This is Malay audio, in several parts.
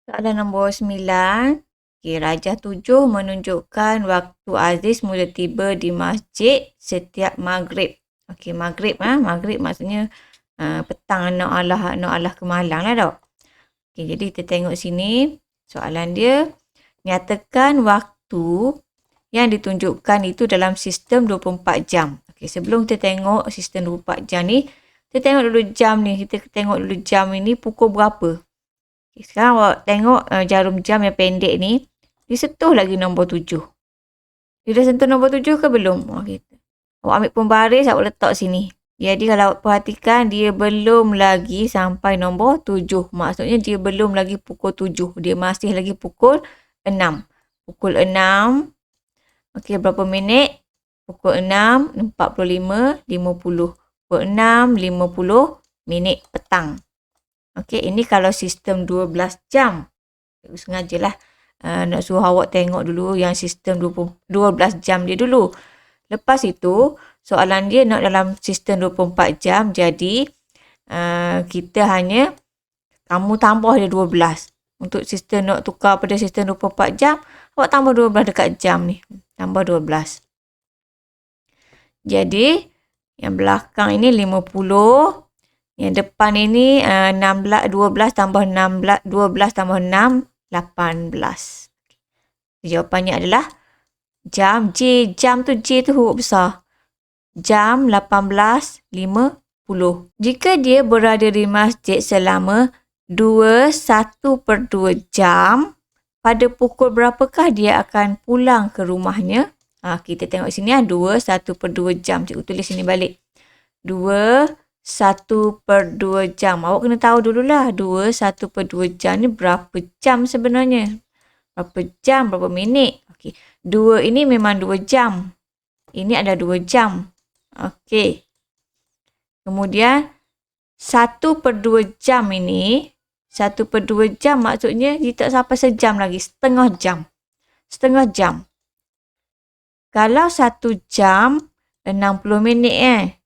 Soalan nombor 9. Okay, Rajah 7 menunjukkan waktu Aziz mula tiba di masjid setiap maghrib. Okey, maghrib. Maghrib maksudnya petang nak alah ke malam lah tau. Okey, jadi kita tengok sini. Soalan dia, nyatakan waktu yang ditunjukkan itu dalam sistem 24 jam. Okey, sebelum kita tengok sistem 24 jam ni, kita tengok dulu jam ni. Kita tengok dulu jam ini pukul berapa. Okay, sekarang awak tengok jarum jam yang pendek ni. Dia sentuh lagi nombor 7. Dia dah sentuh nombor 7 ke belum? Okay. Awak ambil pembaris, awak letak sini. Jadi kalau awak perhatikan, dia belum lagi sampai nombor 7. Maksudnya dia belum lagi pukul 7. Dia masih lagi pukul 6. Pukul 6. Okey, berapa minit? Pukul 6, 45, 50. Pukul 6, 50 minit petang. Okey, ini kalau sistem 12 jam. Sengajalah nak suruh awak tengok dulu yang sistem 12 jam dia dulu. Lepas itu, soalan dia nak dalam sistem 24 jam. Jadi, kita hanya, kamu tambah dia 12. Untuk sistem nak tukar pada sistem 24 jam, awak tambah 12 dekat jam ni. Tambah 12. Jadi, yang belakang ini 50. Yang depan ini 12 tambah 16, 12 tambah 6, 18. Jawapannya adalah jam J. Jam tu J tu huruf besar. Jam 18.50. Jika dia berada di masjid selama 1/2 jam, pada pukul berapakah dia akan pulang ke rumahnya? Kita tengok sini 1/2 jam. Cikgu tulis sini balik. 1/2 jam. Awak kena tahu dululah 1/2 jam ni berapa jam sebenarnya. Berapa jam, berapa minit. Okey. 2 ini memang 2 jam. Ini ada 2 jam. Okey. Kemudian 1/2 jam ini, 1/2 jam maksudnya dia tak sampai sejam lagi. Setengah jam. Setengah jam. Kalau 1 jam 60 minit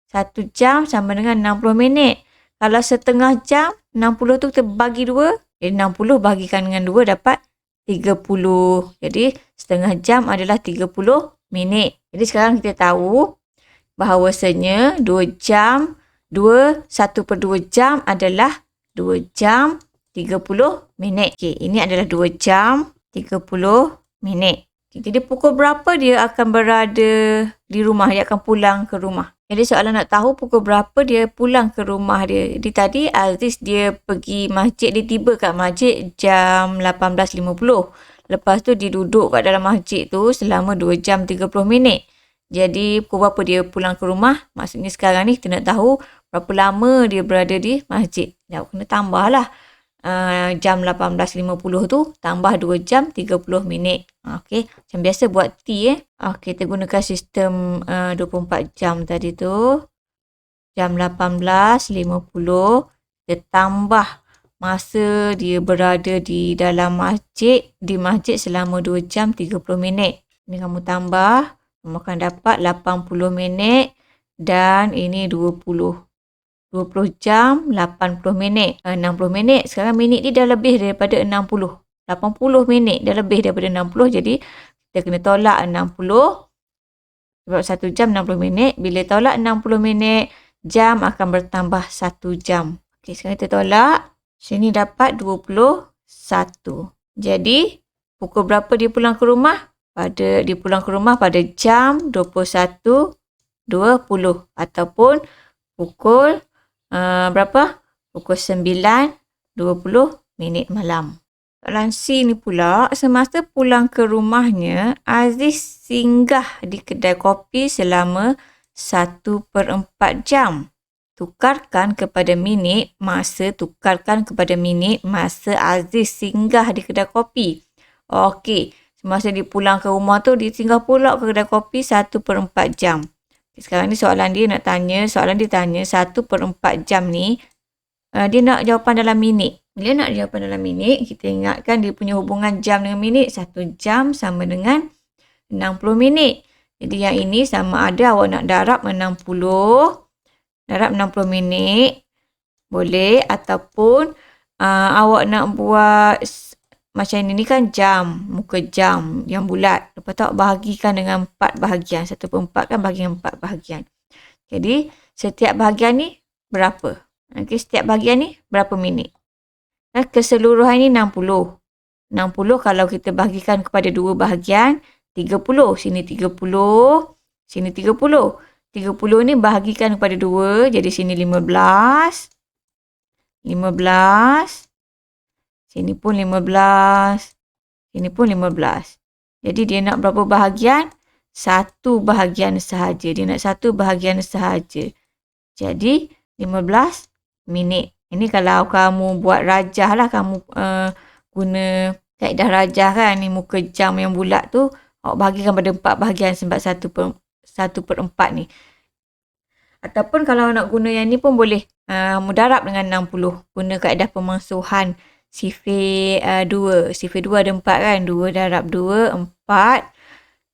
1 jam sama dengan 60 minit. Kalau setengah jam, 60 tu kita bagi 2. Jadi 60 bagikan dengan 2 dapat 30. Jadi setengah jam adalah 30 minit. Jadi sekarang kita tahu bahawasanya 1/2 jam adalah 2 jam 30 minit. Okey, ini adalah 2 jam 30 minit. Okay, jadi pukul berapa dia akan berada di rumah? Dia akan pulang ke rumah. Jadi soalan nak tahu pukul berapa dia pulang ke rumah dia. Jadi tadi Aziz dia pergi masjid, dia tiba kat masjid jam 18.50. Lepas tu dia duduk kat dalam masjid tu selama 2 jam 30 minit. Jadi pukul berapa dia pulang ke rumah? Maksudnya sekarang ni kita nak tahu berapa lama dia berada di masjid. Ya, kena tambah lah. Jam 18.50 tu tambah 2 jam 30 minit. Okey, macam biasa buat T Okey, kita gunakan sistem 24 jam tadi tu. Jam 18.50 kita tambah masa dia berada di dalam masjid, di masjid selama 2 jam 30 minit. Ini kamu tambah, kamu akan dapat 80 minit dan ini 20 jam 80 minit. 60 minit. Sekarang minit ni dah lebih daripada 60. 80 minit dah lebih daripada 60. Jadi kita kena tolak 60. Sebab 1 jam 60 minit. Bila tolak 60 minit, jam akan bertambah 1 jam. Okey, sekarang kita tolak. Sini dapat 21. Jadi pukul berapa dia pulang ke rumah? Dia pulang ke rumah pada jam 21.20 ataupun pukul berapa? Pukul 9.20 minit malam. Soalan C ni pula, semasa pulang ke rumahnya, Aziz singgah di kedai kopi selama 1/4 jam. Tukarkan kepada minit masa Aziz singgah di kedai kopi. Okey, semasa dia pulang ke rumah tu, dia singgah pula ke kedai kopi 1/4 jam. Sekarang ni soalan dia tanya 1/4 jam ni, dia nak jawapan dalam minit. Bila nak jawapan dalam minit, kita ingatkan dia punya hubungan jam dengan minit. 1 jam sama dengan 60 minit. Jadi yang ini sama ada awak nak darab 60 minit. Boleh. Ataupun awak nak buat macam ini kan jam. Muka jam yang bulat. Lepas tu awak bahagikan dengan 4 bahagian. 1/4 kan bagi 4 bahagian. Jadi setiap bahagian ni berapa? Okay, setiap bahagian ni berapa minit? Keseluruhan ni 60. 60 kalau kita bahagikan kepada 2 bahagian, 30. Sini 30, sini 30. 30 ni bahagikan kepada 2, jadi sini 15. 15. Sini pun 15. Sini pun 15. Jadi dia nak berapa bahagian? 1 bahagian sahaja. Dia nak 1 bahagian sahaja. Jadi 15 minit. Ini kalau kamu buat rajah lah, kamu guna kaedah rajah kan. Ni muka jam yang bulat tu, awak bahagikan pada 4 bahagian sebab 1/4 ni. Ataupun kalau nak guna yang ni pun boleh. Mudarab dengan 60. Guna kaedah pemangsuhan sifir 2. Sifir 2 ada 4 kan. 2 darab 2, 4.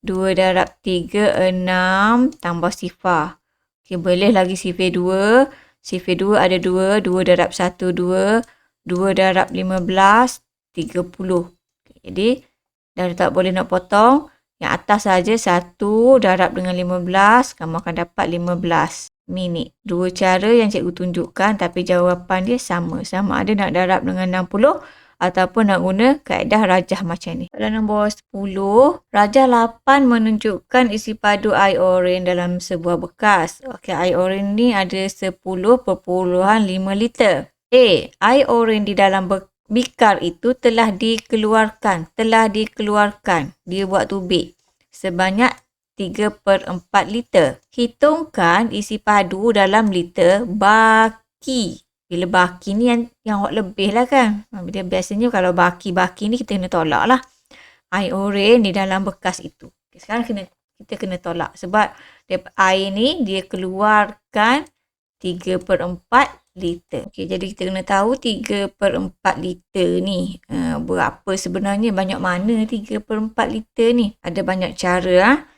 2 darab 3, 6. Tambah sifar. Okay, boleh lagi sifir 2. Sifir 2 ada 2. 2 darab 1, 2. 2 darab 15, 30. Jadi, dah tak boleh nak potong. Yang atas saja 1 darab dengan 15. Kamu akan dapat 15 minit. 2 cara yang cikgu tunjukkan tapi jawapan dia sama. Sama ada nak darab dengan 60 ataupun nak guna kaedah rajah macam ni. Soalan nombor 10. Rajah 8 menunjukkan isi padu air oren dalam sebuah bekas. Okey, air oren ni ada 10.5 liter. A. Air oren di dalam bikar itu telah dikeluarkan. Dia buat tubik sebanyak 3/4 liter. Hitungkan isi padu dalam liter baki. Bila baki ni yang awak lebih lah kan. Dia biasanya kalau baki ni kita kena tolak lah. Air oren di dalam bekas itu. Sekarang kita kena tolak. Sebab air ni dia keluarkan 3/4 liter. Okay, jadi kita kena tahu 3/4 liter ni. Berapa sebenarnya? Banyak mana 3/4 liter ni? Ada banyak cara.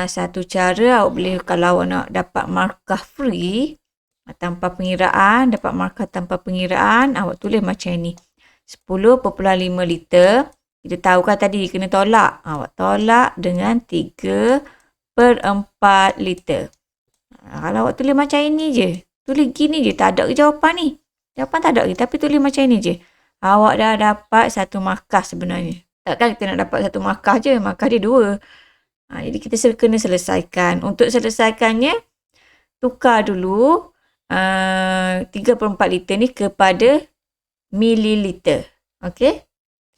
Satu cara awak boleh, kalau awak nak dapat markah free, tanpa pengiraan, awak tulis macam ni. 10.5 liter. Kita tahu kan tadi kena tolak. Awak tolak dengan 3/4 liter. Kalau awak tulis macam ini je. Tulis gini je. Tak ada ke jawapan ni? Jawapan tak ada ke? Tapi tulis macam ini je. Awak dah dapat 1 markah sebenarnya. Takkan kita nak dapat 1 markah je. Markah dia 2. Jadi kita kena selesaikan. Untuk selesaikannya, tukar dulu 3/4 liter ni kepada mililiter. Okey?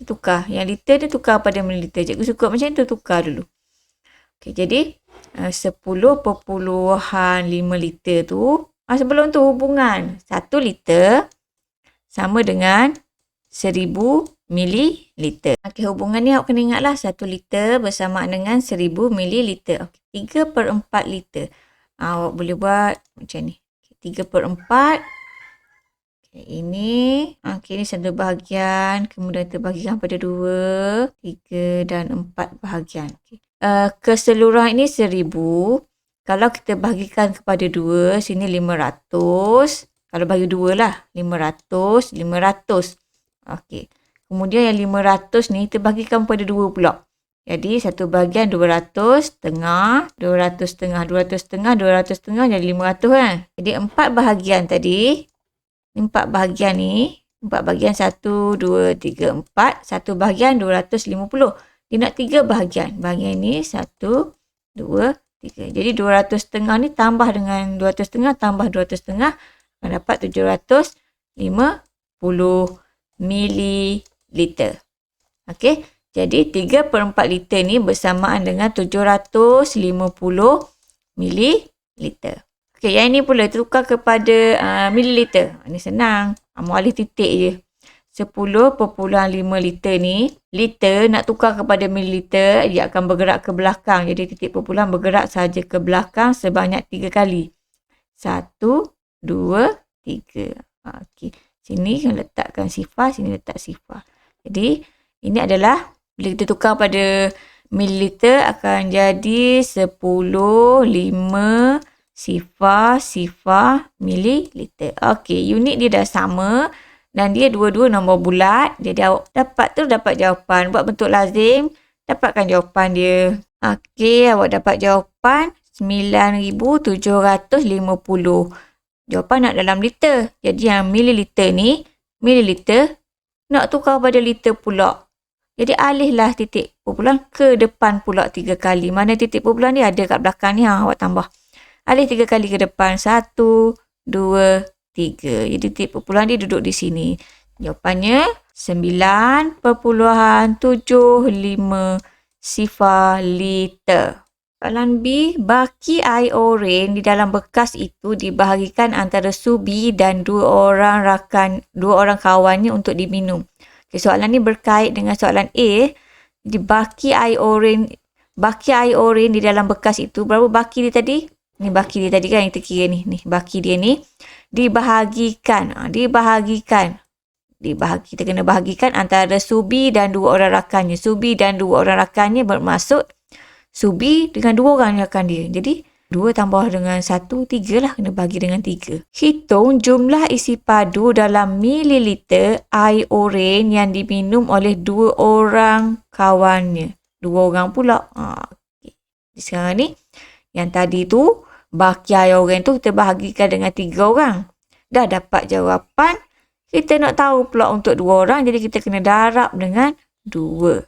Tukar. Yang liter ni tukar pada mililiter. Cikgu suka macam tu, tukar dulu. Okey, jadi 10.5 liter tu, sebelum tu hubungan 1 liter sama dengan 1000 mililiter. Okey, hubungan ni awak kena ingatlah 1 liter bersamaan dengan 1000 mililiter. Okey, 3/4 liter. Awak boleh buat macam ni. 3/4. Okay, ini. Okay, ini 1 bahagian. Kemudian terbahagikan pada 2, 3 dan 4 bahagian. Okay. Keseluruhan ini 1000. Kalau kita bahagikan kepada 2, sini 500. Kalau bagi 2 lah. 500. Okay. Kemudian yang 500 ni terbahagikan pada 2 pula. Jadi, 1 bahagian 200 setengah, 200 setengah, 200 setengah, 200 setengah jadi 500 kan. Jadi, 4 bahagian tadi. 4 bahagian ni. 4 bahagian 1, 2, 3, 4. 1 bahagian 250. Dia nak 3 bahagian. Bahagian ni 1, 2, 3. Jadi, 200 setengah ni tambah dengan 200 setengah tambah 200 setengah. Akan dapat 750 mililiter. Okey. Jadi 3/4 liter ni bersamaan dengan 750 mililiter. Okey, yang ini pula tukar kepada mililiter. Ini senang. Kamu alih titik je. 10.5 liter ni, liter nak tukar kepada mililiter, dia akan bergerak ke belakang. Jadi titik perpuluhan bergerak saja ke belakang sebanyak 3 kali. 1, 2, 3. Okey. Sini letakkan sifar, sini letak sifar. Jadi ini adalah bila kita tukar pada mililiter akan jadi 10, 5, sifar mililiter. Okey, unit dia dah sama dan dia dua-dua nombor bulat. Jadi awak dapat jawapan. Buat bentuk lazim, dapatkan jawapan dia. Okey, awak dapat jawapan 9,750. Jawapan nak dalam liter. Jadi yang mililiter nak tukar pada liter pula. Jadi alihlah titik perpuluhan ke depan pula 3 kali. Mana titik perpuluhan dia ada kat belakang ni. Awak tambah. Alih 3 kali ke depan. 1, 2, 3. Jadi titik perpuluhan dia duduk di sini. Jawapannya 9,750 liter. Soalan B, baki air oren di dalam bekas itu dibahagikan antara Subi dan dua orang kawannya untuk diminum. Okay, soalan ni berkait dengan soalan A. Di baki air oren di dalam bekas itu, berapa baki dia tadi? Ni baki dia tadi kan yang kita kira ni. Ni baki dia ni dibahagikan. Kita kena bahagikan antara Subi dan dua orang rakannya. Subi dan dua orang rakannya bermaksud Subi dengan 2 orang rakan dia. Jadi 2 tambah dengan 1, 3 lah. Kena bagi dengan 3. Hitung jumlah isi padu dalam mililiter air oren yang diminum oleh 2 orang kawannya. 2 orang pula. Okay. Sekarang ni, yang tadi tu, baki air oren tu kita bahagikan dengan 3 orang. Dah dapat jawapan. Kita nak tahu pula untuk 2 orang. Jadi kita kena darab dengan 2. Okay.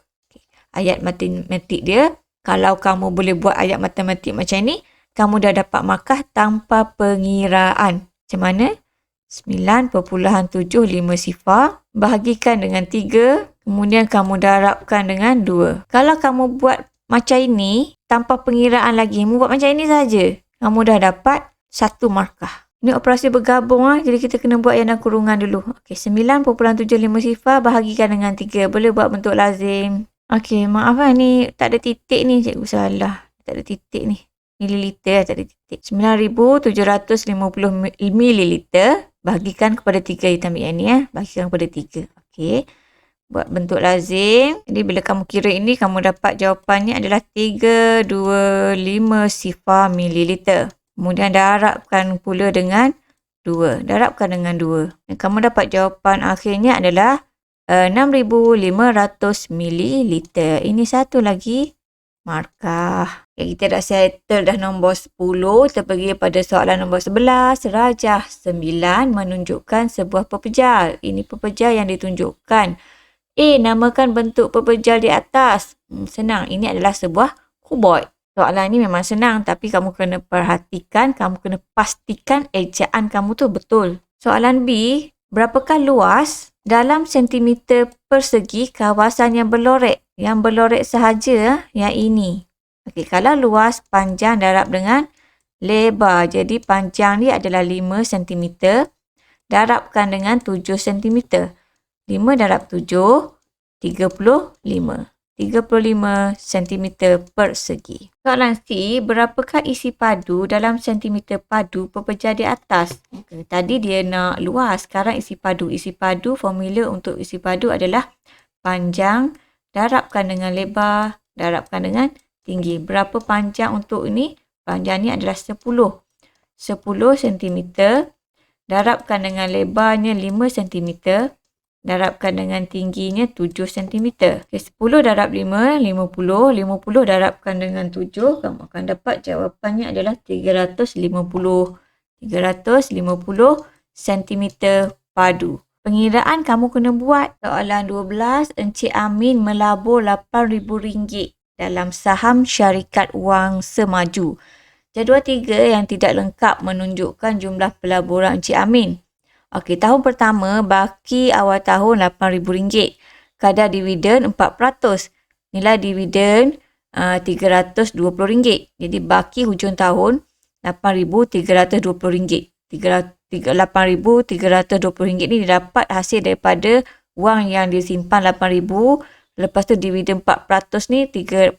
Ayat matematik dia. Kalau kamu boleh buat ayat matematik macam ni, kamu dah dapat markah tanpa pengiraan. Macam mana? 9,750 sifar bahagikan dengan 3, kemudian kamu darabkan dengan 2. Kalau kamu buat macam ini, tanpa pengiraan lagi, kamu buat macam ini saja, kamu dah dapat 1 markah. Ini operasi bergabung jadi kita kena buat yang dalam kurungan dulu. Okey, 9,75 sifar bahagikan dengan 3. Boleh buat bentuk lazim. Okey, maaf ni tak ada titik ni, cikgu salah. Tak ada titik ni. Mililiter tak ada titik. 9,750 mililiter bahagikan kepada 3. Kita ambil yang ni bahagikan kepada 3. Okey. Buat bentuk lazim. Jadi bila kamu kira ini, kamu dapat jawapannya adalah 325 sifar mililiter. Kemudian darabkan pula dengan 2. Darabkan dengan 2. Dan kamu dapat jawapan akhirnya adalah 6,500 mililiter. Ini satu lagi markah. Okay, kita dah settle dah nombor 10. Kita pergi pada soalan nombor 11. Rajah 9 menunjukkan sebuah pepejal. Ini pepejal yang ditunjukkan. Namakan bentuk pepejal di atas. Senang. Ini adalah sebuah kuboid. Soalan ni memang senang, tapi kamu kena perhatikan, kamu kena pastikan ejaan kamu tu betul. Soalan B, berapakah luas dalam sentimeter persegi kawasan yang berlorek? Yang berlorek sahaja yang ini. Okey, kalau luas panjang darab dengan lebar. Jadi panjang dia adalah 5 cm. Darabkan dengan 7 cm. 5 darab 7, 35. 35 cm persegi. Soalan C, berapakah isi padu dalam sentimeter padu pepejal di atas? Okay, tadi dia nak luas, sekarang isi padu. Isi padu, formula untuk isi padu adalah panjang, darabkan dengan lebar, darabkan dengan tinggi. Berapa panjang untuk ini? Panjang ni adalah 10. 10 cm, darabkan dengan lebarnya 5 cm. Darabkan dengan tingginya 7 cm. Okay, 10 darab 5, 50. 50 darabkan dengan 7. Kamu akan dapat jawapannya adalah 350. 350 cm padu. Pengiraan kamu kena buat. Soalan 12. Encik Amin melabur RM8,000 dalam saham syarikat wang semaju. Jadual 3 yang tidak lengkap menunjukkan jumlah pelaburan Encik Amin. Okey, tahun pertama baki awal tahun RM8,000. Kadar dividen 4%. Nilai dividen RM320. Jadi baki hujung tahun RM8,320. RM8,320 ni didapat hasil daripada wang yang disimpan RM8,000. Lepas tu dividen 4% ni 4%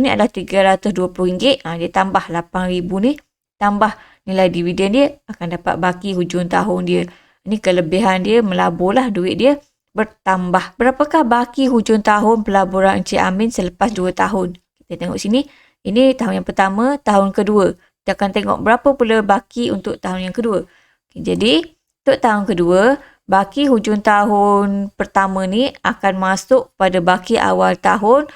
ni adalah RM320. Dia tambah RM8,000 ni, tambah nilai dividen dia, akan dapat baki hujung tahun dia Ini kelebihan dia, melaburlah duit dia bertambah. Berapakah baki hujung tahun pelaburan Encik Amin selepas 2 tahun? Kita tengok sini. Ini tahun yang pertama, tahun kedua. Kita akan tengok berapa pula baki untuk tahun yang kedua. Jadi, untuk tahun kedua, baki hujung tahun pertama ni akan masuk pada baki awal tahun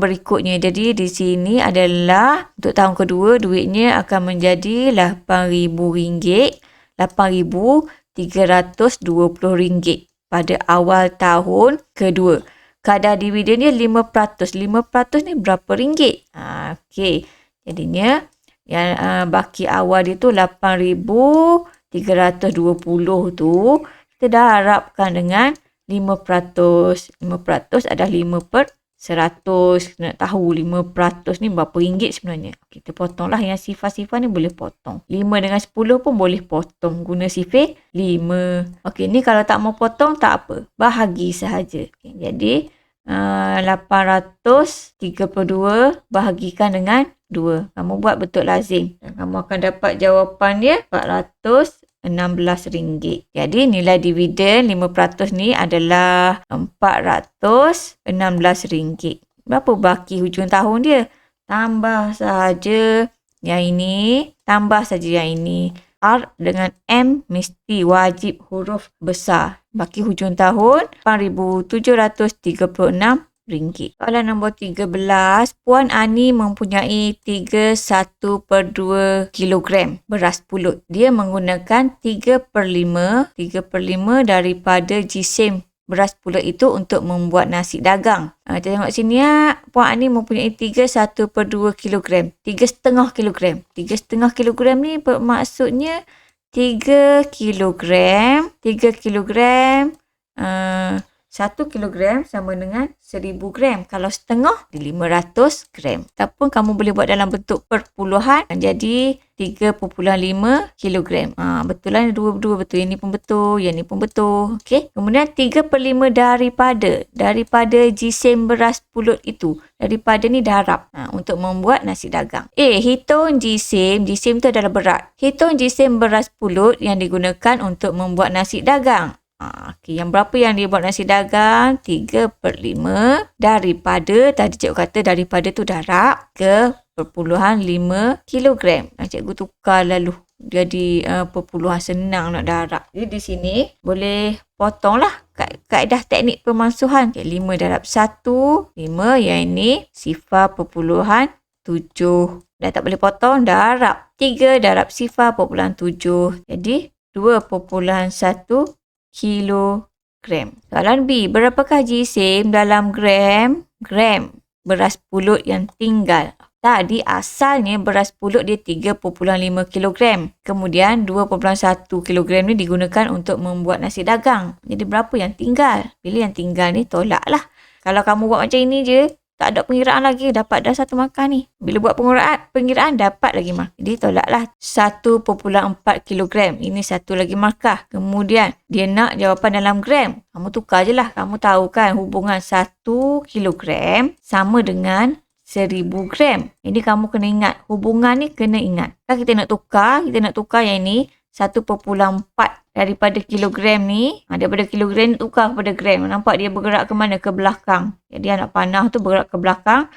berikutnya. Jadi, di sini adalah untuk tahun kedua, duitnya akan menjadi RM8,000. RM8,320 pada awal tahun kedua. Kadar dividen dia 5%. 5% ni berapa ringgit? Okey. Jadinya yang baki awal dia tu 8,320 tu kita dah harapkan dengan 5%. 5% adalah 5/100. Nak tahu 5% ni berapa ringgit sebenarnya. Kita potonglah yang sifar-sifar ni boleh potong. 5 dengan 10 pun boleh potong. Guna sifir 5. Okey, ni kalau tak mau potong tak apa. Bahagi sahaja. Okay, jadi 832 bahagikan dengan 2. Kamu buat betul lazim. Dan kamu akan dapat jawapan dia RM416. Jadi nilai dividen 5% ni adalah RM416. Berapa baki hujung tahun dia? Tambah sahaja yang ini. Tambah saja yang ini. R dengan M mesti wajib huruf besar. Baki hujung tahun RM8,736. Soalan nombor 13. Puan Ani mempunyai 31/2 kilogram beras pulut. Dia menggunakan 3/5 daripada jisim beras pulut itu untuk membuat nasi dagang. Kita tengok sini ya. Puan Ani mempunyai 31/2 kilogram. 3,5 kilogram. 3,5 kilogram ni bermaksudnya 3 kilogram. 1 kilogram sama dengan 1,000 gram. Kalau setengah, 500 gram. Ataupun kamu boleh buat dalam bentuk perpuluhan. Jadi, 3,5 kilogram. Betul lah, dua-dua betul. Yang ni pun betul, yang ni pun betul. Okey. Kemudian, 3/5 daripada jisim beras pulut itu. Daripada ni darab. Untuk membuat nasi dagang. Hitung jisim. Jisim tu adalah berat. Hitung jisim beras pulut yang digunakan untuk membuat nasi dagang. Okay. Yang berapa yang dia buat nasi dagang? 3/5 daripada, tadi cikgu kata daripada tu darab ke perpuluhan 5 kilogram. Cikgu tukar lalu jadi perpuluhan, senang nak darab. Jadi di sini boleh potonglah kaedah teknik pemansuhan. 5 darab 1, 5, yang ini 0.7. Dah tak boleh potong, darab 3 darab 0.7. Jadi 2.1 kilogram. Soalan B. Berapakah jisim dalam gram beras pulut yang tinggal? Tadi asalnya beras pulut dia 3.5 kilogram. Kemudian 2.1 kilogram ni digunakan untuk membuat nasi dagang. Jadi berapa yang tinggal? Bila yang tinggal ni tolaklah. Kalau kamu buat macam ini je, tak ada pengiraan lagi, dapat dah satu markah ni. Bila buat pengiraan dapat lagi markah. Jadi tolaklah 1.4 kilogram. Ini satu lagi markah. Kemudian dia nak jawapan dalam gram. Kamu tukar je lah. Kamu tahu kan hubungan 1 kilogram sama dengan 1,000 gram. Jadi kamu kena ingat. Hubungan ni kena ingat. Kan kita nak tukar yang ini 1.4 daripada kilogram ni. Daripada kilogram ni tukar kepada gram. Nampak dia bergerak ke mana? Ke belakang. Jadi anak panah tu bergerak ke belakang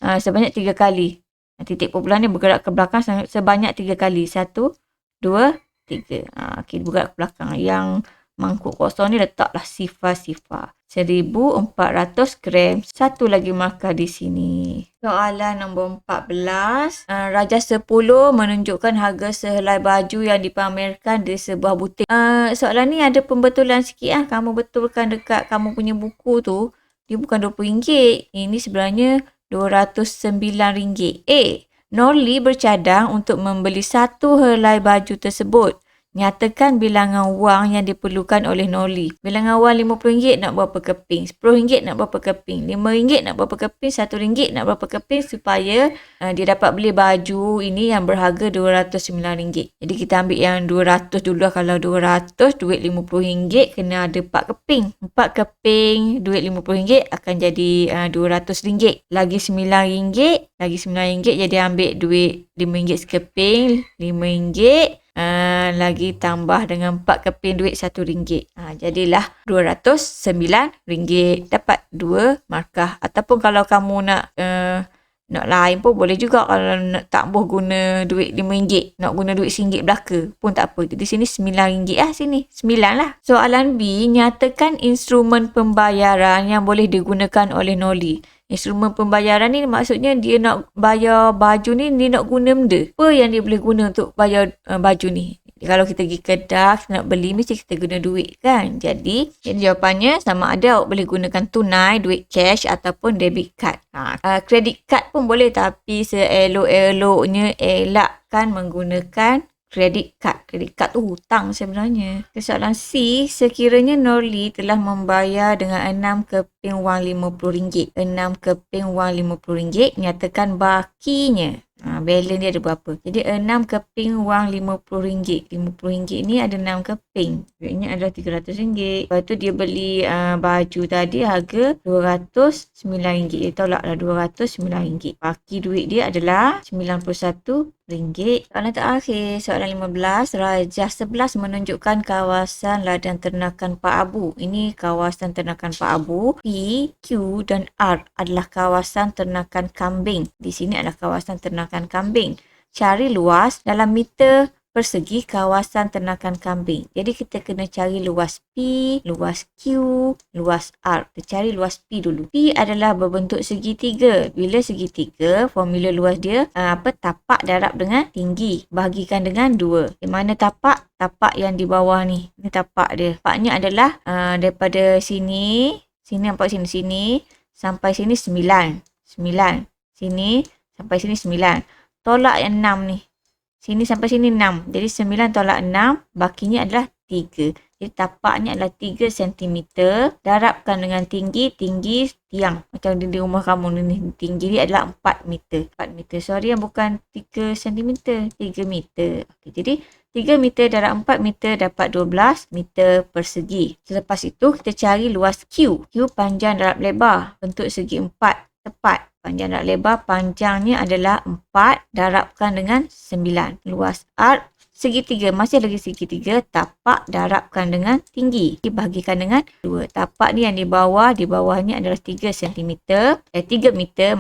sebanyak 3 kali. Titik perpuluhan ni bergerak ke belakang sebanyak 3 kali. 1, 2, 3. Okay, bergerak ke belakang. Yang mangkuk kosong ni letaklah sifar-sifar. 1,400 gram. Satu lagi markah di sini. Soalan nombor 14. Raja 10 menunjukkan harga sehelai baju yang dipamerkan di sebuah butik. Soalan ni ada pembetulan sikit. Kamu betulkan dekat kamu punya buku tu. Dia bukan RM20. Ini sebenarnya RM209. Norli bercadang untuk membeli satu helai baju tersebut. Nyatakan bilangan wang yang diperlukan oleh Norli. Bilangan wang RM50 nak berapa keping? RM10 nak berapa keping? RM5 nak berapa keping? RM1 nak berapa keping supaya dia dapat beli baju ini yang berharga RM209. Jadi kita ambil yang 200 dulu. Kalau 200, duit RM50 kena ada 4 keping. 4 keping duit RM50 akan jadi RM200. Lagi RM9. Lagi RM9 jadi ambil duit RM5 sekeping. RM5. lagi tambah dengan 4 keping duit RM1. Jadilah RM209. Dapat 2 markah. Ataupun kalau kamu nak lain pun boleh juga. Kalau nak tak boleh guna duit RM5, nak guna duit RM1 belaka pun tak apa. Jadi sini RM9 lah, sini 9 lah. Soalan B, nyatakan instrumen pembayaran yang boleh digunakan oleh Noli. Instrumen pembayaran ni maksudnya dia nak bayar baju ni, dia nak guna benda. Apa yang dia boleh guna untuk bayar baju ni? Kalau kita pergi kedai, kita nak beli, mesti kita guna duit kan. Jadi jawapannya sama ada awak boleh gunakan tunai, duit cash ataupun debit card. Credit card pun boleh, tapi seelok-eloknya elakkan menggunakan credit card. Credit card tu hutang sebenarnya. Soalan C, sekiranya Norli telah membayar dengan 6 keping wang RM50. 6 keping wang RM50, nyatakan bakinya. Balance dia ada berapa? Jadi 6 keping wang RM50. RM50 ni ada 6 keping. Duitnya adalah RM300. Lepas tu dia beli baju tadi harga RM209. Dia tolaklah RM209. Baki duit dia adalah RM91. Soalan terakhir, soalan 15. Rajah 11 menunjukkan kawasan ladang ternakan Pak Abu. Ini kawasan ternakan Pak Abu. P, Q dan R adalah kawasan ternakan kambing. Di sini adalah kawasan ternakan kambing. Cari luas dalam meter persegi kawasan ternakan kambing. Jadi kita kena cari luas P, luas Q, luas R. Kita cari luas P dulu. P adalah berbentuk segitiga. Bila segitiga, formula luas dia tapak darab dengan tinggi. Bahagikan dengan 2. Di mana tapak? Tapak yang di bawah ni. Ini tapak dia. Tapaknya adalah daripada sini nampak sini sampai sini 9. Sini sampai sini 9. Tolak yang 6 ni. Sini sampai sini 6. Jadi 9 tolak 6, bakinya adalah 3. Jadi tapaknya adalah 3 cm. Darabkan dengan tinggi tiang. Macam di rumah kamu ni, tinggi dia adalah 4 meter. 4 meter. Sorry, bukan 3 cm. 3 meter. Okay, jadi 3 meter darab 4 meter dapat 12 meter persegi. Selepas itu kita cari luas Q. Q panjang darab lebar. Bentuk segi 4. Tepat. Panjang darab lebar, panjangnya adalah 4 darabkan dengan 9. Luas R segitiga, masih lagi segitiga, tapak darabkan dengan tinggi. Dibahagikan dengan 2. Tapak ni yang di bawahnya adalah 3 cm. 3 meter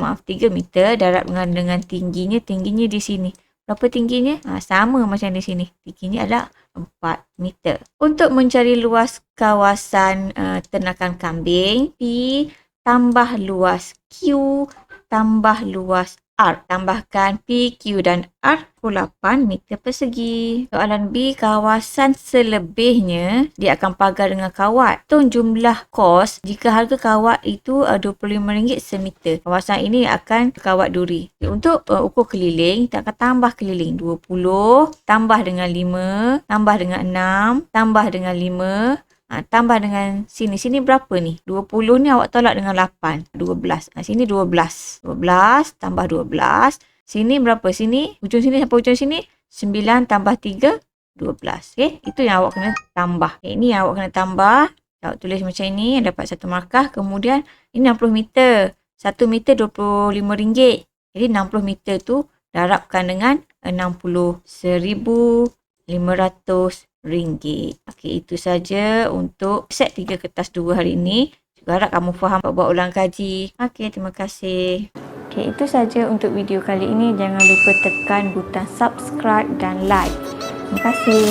darab dengan tingginya di sini. Berapa tingginya? Sama macam di sini. Tingginya adalah 4 meter. Untuk mencari luas kawasan ternakan kambing, P tambah luas Q tambah luas R. Tambahkan P, Q dan R pukul 8 meter persegi. Soalan B, kawasan selebihnya dia akan pagar dengan kawat. Hitung jumlah kos jika harga kawat itu RM25 semeter. Kawasan ini akan kawat duri. Untuk ukur keliling, kita akan tambah keliling. 20 tambah dengan 5 tambah dengan 6 tambah dengan 5. Tambah dengan sini. Sini berapa ni? 20 ni awak tolak dengan 8. 12. Sini 12. 12 tambah 12. Sini berapa? Sini. Ujung sini sampai ujung sini. 9 tambah 3. 12. Okay? Itu yang awak kena tambah. Okay, ini yang awak kena tambah. Awak tulis macam ini. Dapat 1 markah. Kemudian ini 60 meter. 1 meter RM25. Jadi 60 meter tu darabkan dengan 60. RM1,500. Okey, itu saja untuk set 3 kertas 2 hari ini. Juga harap kamu faham buat ulang kaji. Okey, terima kasih. Okey, itu saja untuk video kali ini. Jangan lupa tekan butang subscribe dan like. Terima kasih.